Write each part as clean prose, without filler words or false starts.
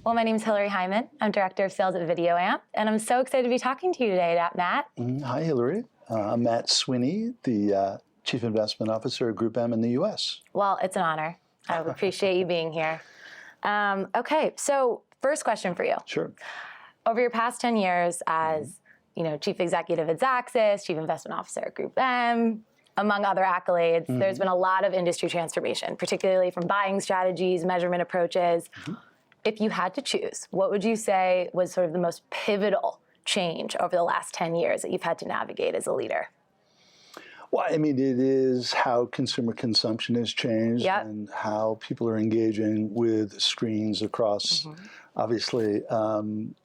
Well, my name is Hilary Hyman. I'm Director of Sales at VideoAmp, and I'm so excited to be talking to you today, Matt. Hi, Hilary. I'm Matt Sweeney, the Chief Investment Officer at GroupM in the U.S. Well, it's an honor. I appreciate you being here. Okay, so first question for you. Sure. Over your past 10 years as Chief Executive at Xaxis, Chief Investment Officer at GroupM, among other accolades, there's been a lot of industry transformation, particularly from buying strategies, measurement approaches. If you had to choose, what would you say was sort of the most pivotal change over the last 10 years that you've had to navigate as a leader? Well, I mean, it is how consumer consumption has changed and how people are engaging with screens across, obviously, home,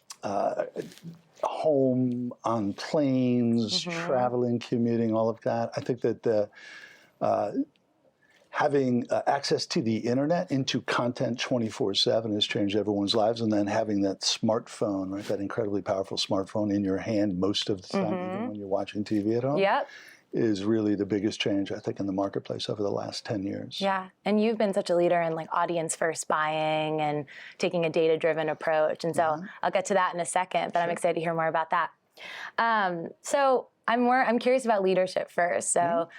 on planes, traveling, commuting, all of that. I think that having access to the internet into content 24/7 has changed everyone's lives, and then having that smartphone, right, that incredibly powerful smartphone in your hand most of the time, even when you're watching TV at home, is really the biggest change, I think, in the marketplace over the last 10 years. Yeah, and you've been such a leader in audience-first buying and taking a data-driven approach, and so I'll get to that in a second, but I'm excited to hear more about that. So I'm curious about leadership first. So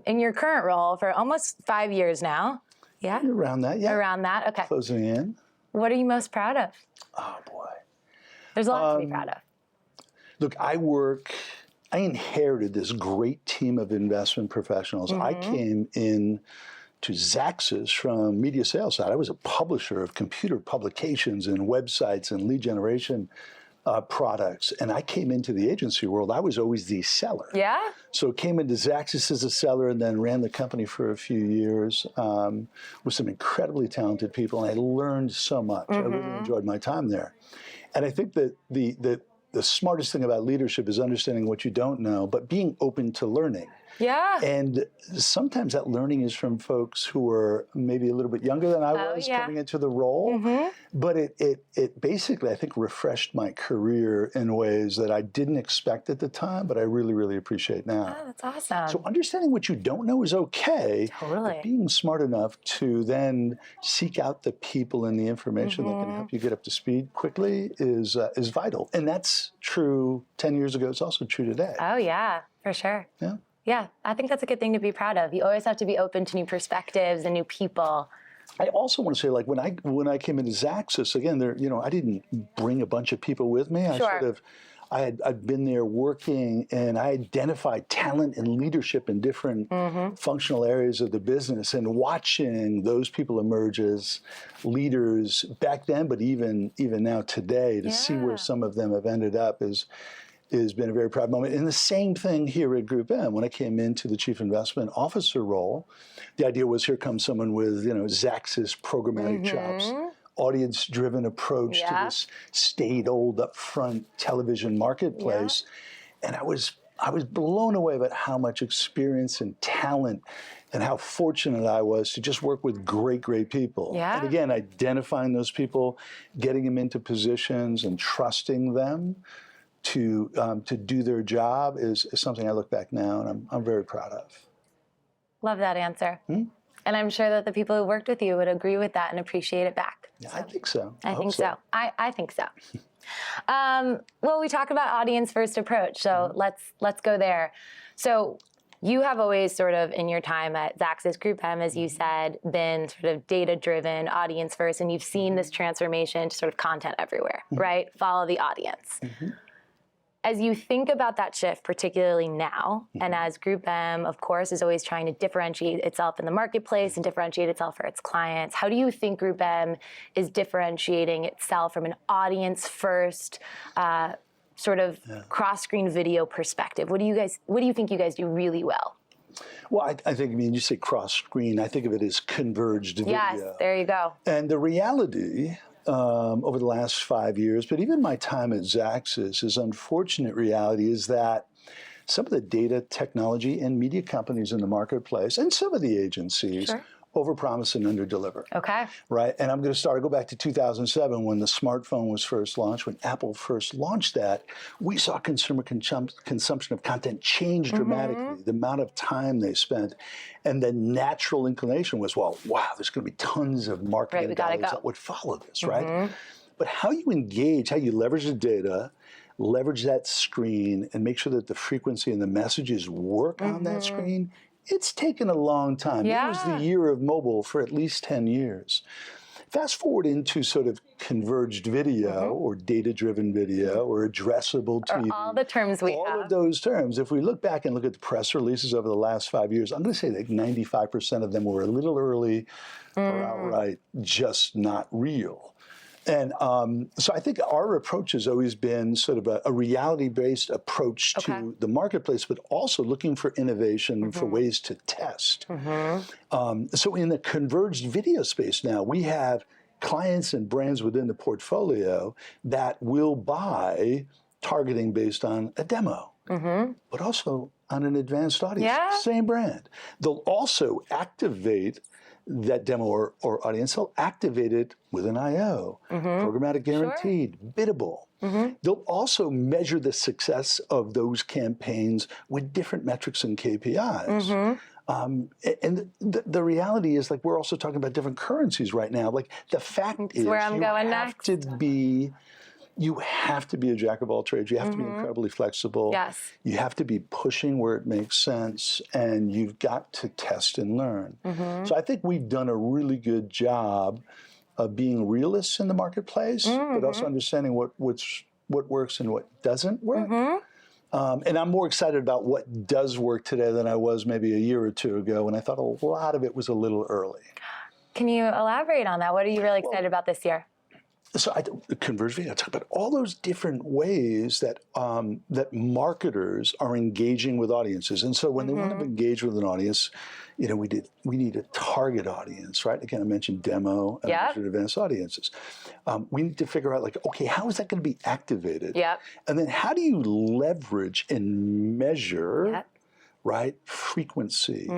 in your current role for almost 5 years now, Around that, Around that, okay. Closing in. What are you most proud of? Oh, boy. There's a lot to be proud of. Look, I inherited this great team of investment professionals. I came in to Xaxis from media sales side. I was a publisher of computer publications and websites and lead generation products. And I came into the agency world. I was always the seller. Yeah? So came into Xaxis as a seller and then ran the company for a few years with some incredibly talented people. And I learned so much. I really enjoyed my time there. And I think that the smartest thing about leadership is understanding what you don't know, but being open to learning. Yeah. And sometimes that learning is from folks who are maybe a little bit younger than I was coming into the role. But it basically, I think, refreshed my career in ways that I didn't expect at the time, but I really, really appreciate now. Oh, that's awesome. So understanding what you don't know is okay. Totally. But being smart enough to then seek out the people and the information that can help you get up to speed quickly is vital. And that's true 10 years ago. It's also true today. Oh, yeah, for sure. Yeah. Yeah, I think that's a good thing to be proud of. You always have to be open to new perspectives and new people. I also want to say, when I came into Xaxis, again, I didn't bring a bunch of people with me. I'd been there working, and I identified talent and leadership in different functional areas of the business, and watching those people emerge as leaders back then, but even now today, to see where some of them have ended up has been a very proud moment. And the same thing here at GroupM. When I came into the Chief Investment Officer role, the idea was, here comes someone with Xaxis programmatic chops, audience-driven approach to this staid, old, upfront television marketplace. And I was blown away about how much experience and talent and how fortunate I was to just work with great, great people. And again, identifying those people, getting them into positions and trusting them to do their job is something I look back now and I'm very proud of. Love that answer. And I'm sure that the people who worked with you would agree with that and appreciate it back. Yeah, I think so. I think so. I think so. Well, we talked about audience-first approach, so let's go there. So you have always sort of, in your time at Xaxis GroupM, as you said, been sort of data-driven, audience-first, and you've seen this transformation to sort of content everywhere, right? Follow the audience. As you think about that shift, particularly now, and as GroupM, of course, is always trying to differentiate itself in the marketplace and differentiate itself for its clients, how do you think GroupM is differentiating itself from an audience-first sort of cross-screen video perspective? What do you think you guys do really well? Well, I think, when you say cross-screen, I think of it as converged video. Yes, there you go. And the reality over the last 5 years, but even my time at Xaxis, is unfortunate reality is that some of the data technology and media companies in the marketplace, and some of the agencies, overpromise and underdeliver. Okay. Right? And I'm going to go back to 2007 when the smartphone was first launched, when Apple first launched that. We saw consumer consumption of content change dramatically, the amount of time they spent. And the natural inclination was, well, wow, there's going to be tons of marketing dollars that would follow this, right? But how you engage, how you leverage the data, leverage that screen, and make sure that the frequency and the messages work on that screen, it's taken a long time. Yeah. It was the year of mobile for at least 10 years. Fast forward into sort of converged video or data-driven video or addressable TV. Or all the terms we have. All of those terms. If we look back and look at the press releases over the last 5 years, I'm going to say that 95% of them were a little early or outright just not real. And so I think our approach has always been sort of a reality-based approach to the marketplace, but also looking for innovation for ways to test. So in the converged video space now, we have clients and brands within the portfolio that will buy targeting based on a demo, but also on an advanced audience. Yeah. Same brand. They'll also activate that demo or audience, they'll activate it with an IO, programmatic guaranteed, biddable. They'll also measure the success of those campaigns with different metrics and KPIs. And the reality is, like, we're also talking about different currencies right now. Like, the fact is, where I'm going next. You have to be a jack of all trades. You have to be incredibly flexible. Yes. You have to be pushing where it makes sense, and you've got to test and learn. So I think we've done a really good job of being realists in the marketplace, but also understanding what works and what doesn't work. And I'm more excited about what does work today than I was maybe a year or two ago, when I thought a lot of it was a little early. Can you elaborate on that? What are you really excited about this year? So converged video, I talk about all those different ways that that marketers are engaging with audiences. And so when they want to engage with an audience, you know, we need a target audience, right? Again, I mentioned demo and measured advanced audiences. We need to figure out, like, okay, how is that going to be activated? And then how do you leverage and measure, right, frequency?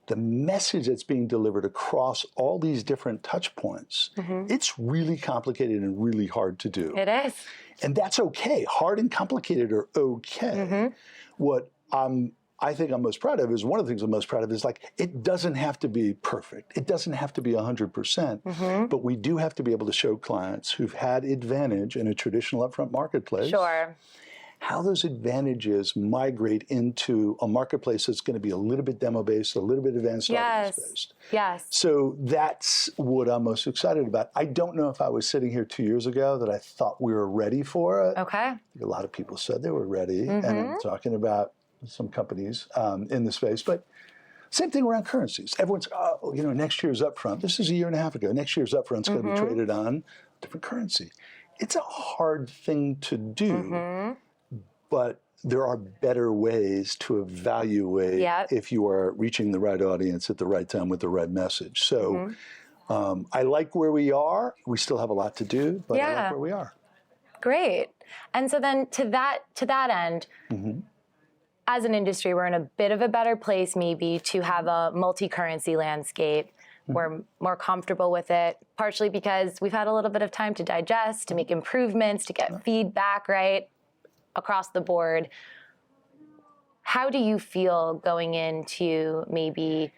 The message that's being delivered across all these different touch points, it's really complicated and really hard to do. It is. And that's okay. Hard and complicated are okay. What I think I'm most proud of is, one of the things I'm most proud of is, like, it doesn't have to be perfect. It doesn't have to be 100%, but we do have to be able to show clients who've had advantage in a traditional upfront marketplace how those advantages migrate into a marketplace that's going to be a little bit demo-based, a little bit advanced audience-based. So that's what I'm most excited about. I don't know if I was sitting here 2 years ago that I thought we were ready for it. A lot of people said they were ready, and I'm talking about some companies in the space, but same thing around currencies. Everyone's, oh, you know, next year's upfront. This is a year and a half ago. Next year's upfront's going to be traded on a different currency. It's a hard thing to do. But there are better ways to evaluate if you are reaching the right audience at the right time with the right message. So I like where we are. We still have a lot to do, but I like where we are. Great. And so then to that end, as an industry, we're in a bit of a better place maybe to have a multi-currency landscape. We're more comfortable with it, partially because we've had a little bit of time to digest, to make improvements, to get feedback, right? Across the board. How do you feel going into maybe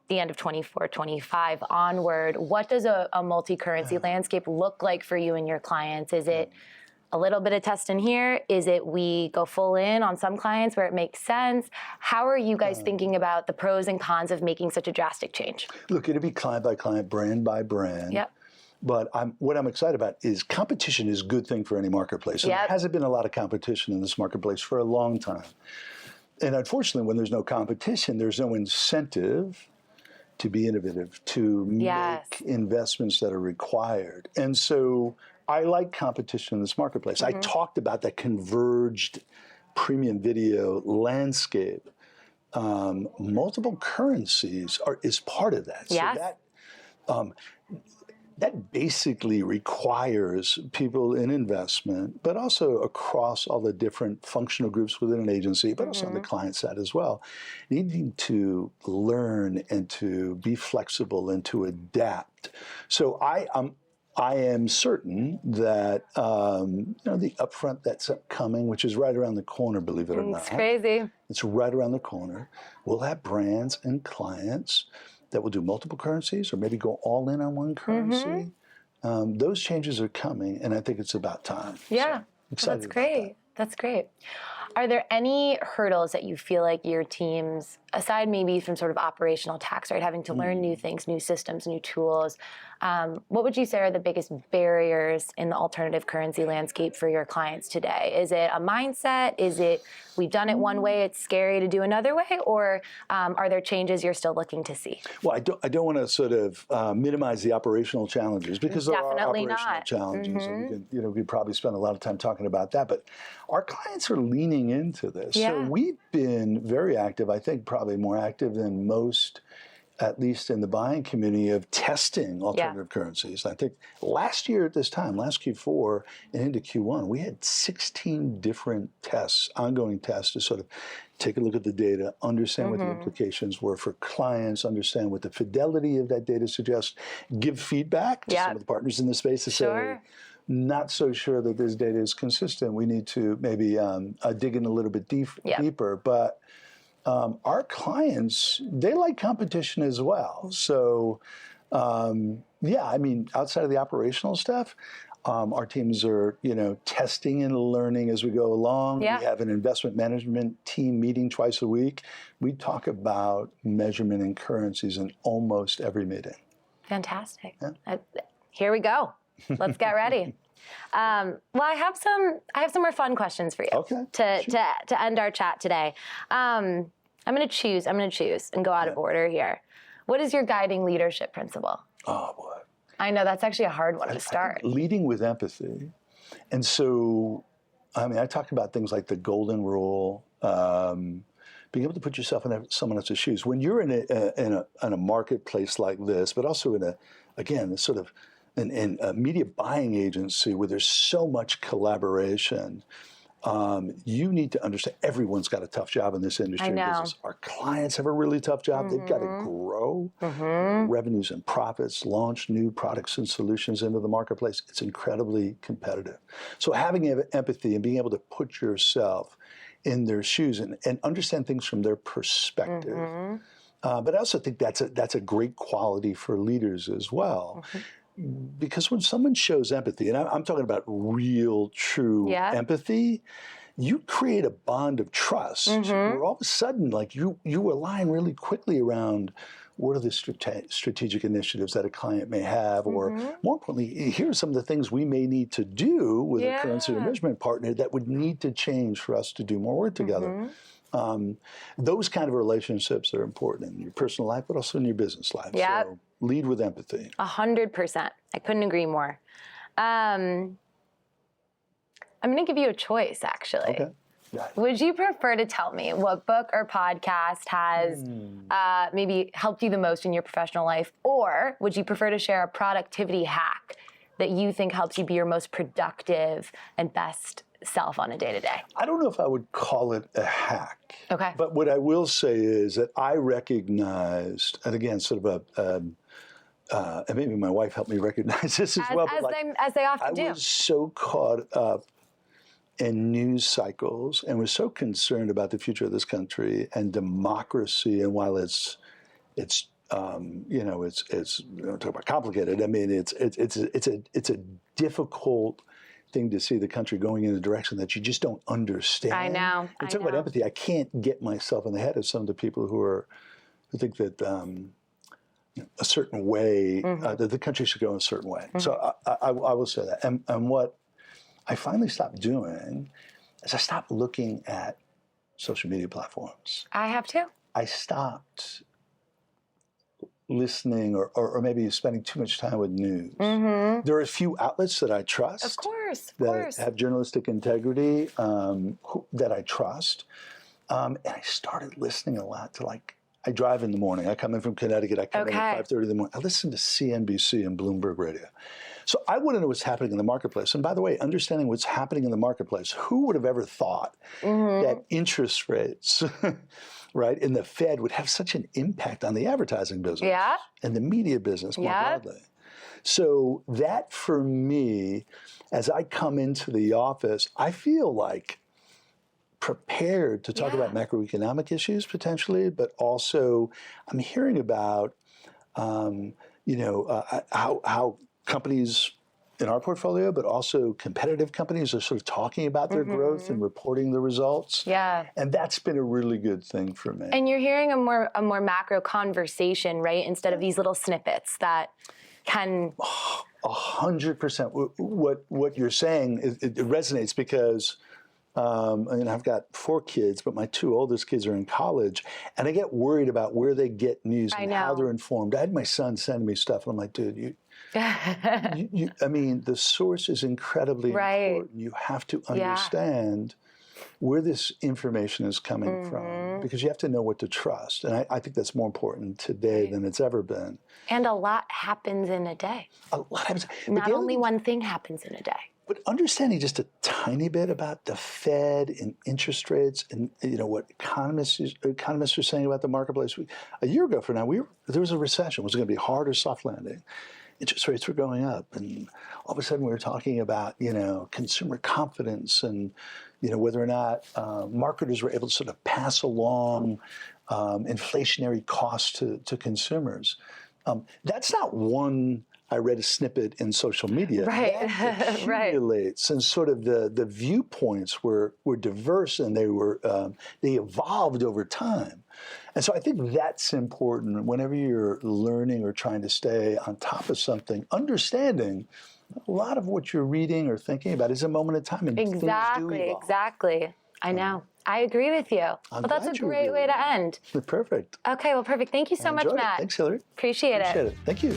the end of 24, 25 onward? What does a multi-currency landscape look like for you and your clients? Is it a little bit of test in here? Is it we go full in on some clients where it makes sense? How are you guys thinking about the pros and cons of making such a drastic change? Look, it'll be client by client, brand by brand. But what I'm excited about is competition is a good thing for any marketplace. And there hasn't been a lot of competition in this marketplace for a long time. And unfortunately, when there's no competition, there's no incentive to be innovative, to make investments that are required. And so I like competition in this marketplace. I talked about that converged premium video landscape. Multiple currencies is part of that. So that basically requires people in investment, but also across all the different functional groups within an agency, but also on the client side as well, needing to learn and to be flexible and to adapt. So I am certain that you know, the upfront that's upcoming, which is right around the corner, believe it or not. It's crazy. It's right around the corner. We'll have brands and clients that will do multiple currencies, or maybe go all in on one currency. those changes are coming, and I think it's about time. Yeah, So, excited that's about great. that. That's great. Are there any hurdles that you feel like your teams, aside maybe from sort of operational tax, right, having to learn new things, new systems, new tools, what would you say are the biggest barriers in the alternative currency landscape for your clients today? Is it a mindset? Is it we've done it one way, it's scary to do another way? Or are there changes you're still looking to see? Well, I don't want to sort of minimize the operational challenges, because there Definitely are operational not. challenges, and we could probably spend a lot of time talking about that. But our clients are leaning into this, so Yeah. we've been very active. I think probably more active than most, at least in the buying community, of testing alternative currencies. I think last year at this time, last Q4 and into Q1, we had 16 different tests, ongoing tests, to sort of take a look at the data, understand what the implications were for clients, understand what the fidelity of that data suggests, give feedback to some of the partners in the space to say, not so sure that this data is consistent. We need to maybe dig in a little bit deeper. But our clients, they like competition as well. So, yeah, I mean, outside of the operational stuff, our teams are, testing and learning as we go along. Yeah. We have an investment management team meeting twice a week. We talk about measurement and currencies in almost every meeting. Fantastic. Here we go. Let's get ready. Well, I have some more fun questions for you. Okay. To end our chat today. I'm going to choose and go out of order here. What is your guiding leadership principle? Oh, boy. I know that's actually a hard one to start. Leading with empathy. And so, I mean, I talk about things like the golden rule, being able to put yourself in someone else's shoes. When you're in a marketplace like this, but also in a sort of in a media buying agency where there's so much collaboration, you need to understand everyone's got a tough job in this industry and business. Our clients have a really tough job. They've got to grow revenues and profits, launch new products and solutions into the marketplace. It's incredibly competitive. So having empathy and being able to put yourself in their shoes and understand things from their perspective. But I also think that's a great quality for leaders as well. Because when someone shows empathy, and I'm talking about real, true empathy, you create a bond of trust where all of a sudden, like you align really quickly around what are the strategic initiatives that a client may have, or more importantly, here are some of the things we may need to do with a currency measurement partner that would need to change for us to do more work together. Those kind of relationships are important in your personal life, but also in your business life. So lead with empathy. 100%. I couldn't agree more. I'm going to give you a choice, actually. Okay. Yeah. Would you prefer to tell me what book or podcast has maybe helped you the most in your professional life? Or would you prefer to share a productivity hack that you think helps you be your most productive and best self on a day-to-day? I don't know if I would call it a hack. Okay. But what I will say is that I recognized, and again, sort of and maybe my wife helped me recognize this as well. As they often do. I was so caught up in news cycles and was so concerned about the future of this country and democracy. And while it's talk about complicated. I mean, it's a difficult thing to see the country going in a direction that you just don't understand. I know. And talk about empathy. I can't get myself in the head of some of the people who think that a certain way that the country should go in a certain way. So I will say that. And what I finally stopped doing is I stopped looking at social media platforms. I have too. I stopped listening or maybe spending too much time with news. There are a few outlets that I trust. Of course. That have journalistic integrity that I trust. And I started listening a lot to, like, I drive in the morning. I come in from Connecticut. I come in at 5:30 in the morning. I listen to CNBC and Bloomberg Radio. So I want to know what's happening in the marketplace. And by the way, understanding what's happening in the marketplace, who would have ever thought that interest rates, right, in the Fed would have such an impact on the advertising business and the media business more broadly? So that, for me, as I come into the office, I feel like prepared to talk about macroeconomic issues potentially, but also I'm hearing about, how companies in our portfolio, but also competitive companies are sort of talking about their growth and reporting the results. Yeah. And that's been a really good thing for me. And you're hearing a more macro conversation, right? Instead of these little snippets that can 100%. What you're saying, it resonates because I've got 4 kids, but my 2 oldest kids are in college, and I get worried about where they get news and how they're informed. I had my son send me stuff, and I'm like, dude, I mean, the source is incredibly important. You have to understand where this information is coming from, because you have to know what to trust. And I think that's more important today than it's ever been. And a lot happens in a day. A lot happens. Not only one thing happens in a day. But understanding just a tiny bit about the Fed and interest rates and what economists are saying about the marketplace. A year ago from now, there was a recession. Was it going to be hard or soft landing? Interest rates were going up, and all of a sudden we were talking about consumer confidence and whether or not marketers were able to sort of pass along inflationary costs to consumers. That's not one. I read a snippet in social media. Right. That accumulates, and sort of the viewpoints were diverse, and they evolved over time. And so I think that's important whenever you're learning or trying to stay on top of something, understanding a lot of what you're reading or thinking about is a moment in time, and things do evolve. Exactly. I know. I agree with you. Well, that's a great way to end. Perfect. Okay, well, perfect. Thank you so much, Matt. Thanks, Hilary. Appreciate it. Thank you.